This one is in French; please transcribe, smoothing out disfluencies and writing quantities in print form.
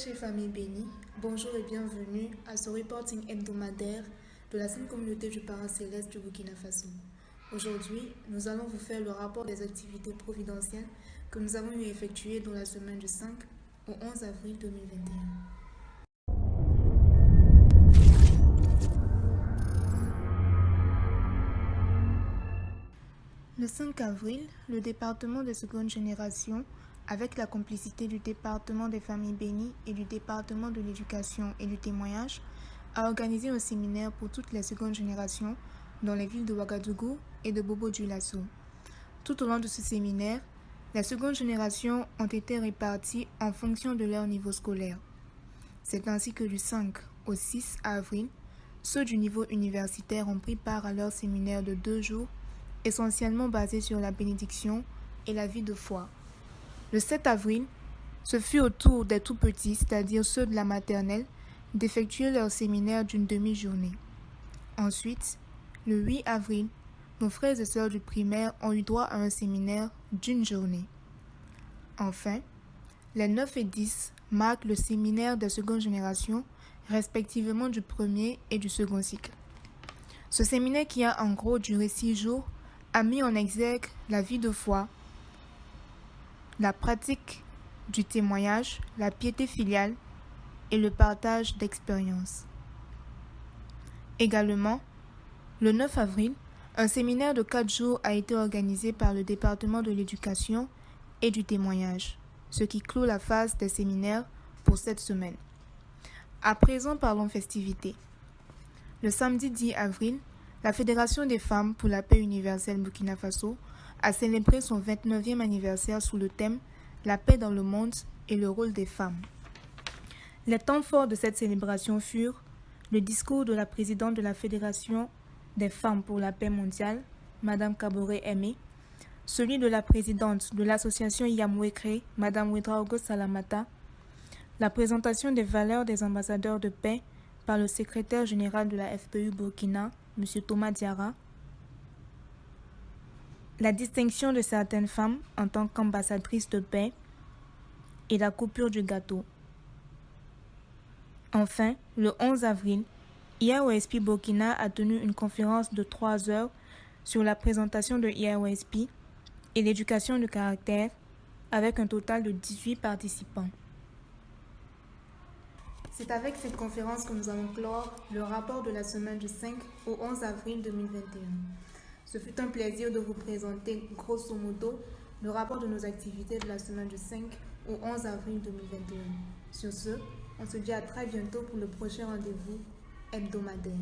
chère famille bénie, bonjour et bienvenue à ce reporting hebdomadaire de la Sainte Communauté du Parent Céleste du Burkina Faso. Aujourd'hui, nous allons vous faire le rapport des activités providentielles que nous avons eu effectuées dans la semaine du 5 au 11 avril 2021. Le 5 avril, le département de seconde génération, avec la complicité du département des familles bénies et du département de l'éducation et du témoignage, a organisé un séminaire pour toutes les secondes générations dans les villes de Ouagadougou et de Bobo-Dioulasso. Tout au long de ce séminaire, les secondes générations ont été réparties en fonction de leur niveau scolaire. C'est ainsi que du 5 au 6 avril, ceux du niveau universitaire ont pris part à leur séminaire de 2 jours, essentiellement basé sur la bénédiction et la vie de foi. Le 7 avril, ce fut au tour des tout-petits, c'est-à-dire ceux de la maternelle, d'effectuer leur séminaire d'une demi-journée. Ensuite, le 8 avril, nos frères et sœurs du primaire ont eu droit à un séminaire d'une journée. Enfin, les 9 et 10 marquent le séminaire des secondes générations, respectivement du premier et du second cycle. Ce séminaire, qui a en gros duré 6 jours, a mis en exergue la vie de foi, la pratique du témoignage, la piété filiale et le partage d'expériences. Également, le 9 avril, un séminaire de 4 jours a été organisé par le département de l'éducation et du témoignage, ce qui clôt la phase des séminaires pour cette semaine. À présent, parlons festivités. Le samedi 10 avril, la Fédération des femmes pour la paix universelle Burkina Faso a célébré son 29e anniversaire sous le thème « La paix dans le monde et le rôle des femmes ». Les temps forts de cette célébration furent le discours de la présidente de la Fédération des femmes pour la paix mondiale, Madame Kaboré Aimé, celui de la présidente de l'association Yamouékré, Madame Ouedraogo Salamata, la présentation des valeurs des ambassadeurs de paix par le secrétaire général de la FPU Burkina, M. Thomas Diarra, la distinction de certaines femmes en tant qu'ambassadrices de paix et la coupure du gâteau. Enfin, le 11 avril, IAOSP Burkina a tenu une conférence de 3 heures sur la présentation de IAOSP et l'éducation du caractère avec un total de 18 participants. C'est avec cette conférence que nous allons clore le rapport de la semaine du 5 au 11 avril 2021. Ce fut un plaisir de vous présenter grosso modo le rapport de nos activités de la semaine du 5 au 11 avril 2021. Sur ce, on se dit à très bientôt pour le prochain rendez-vous hebdomadaire.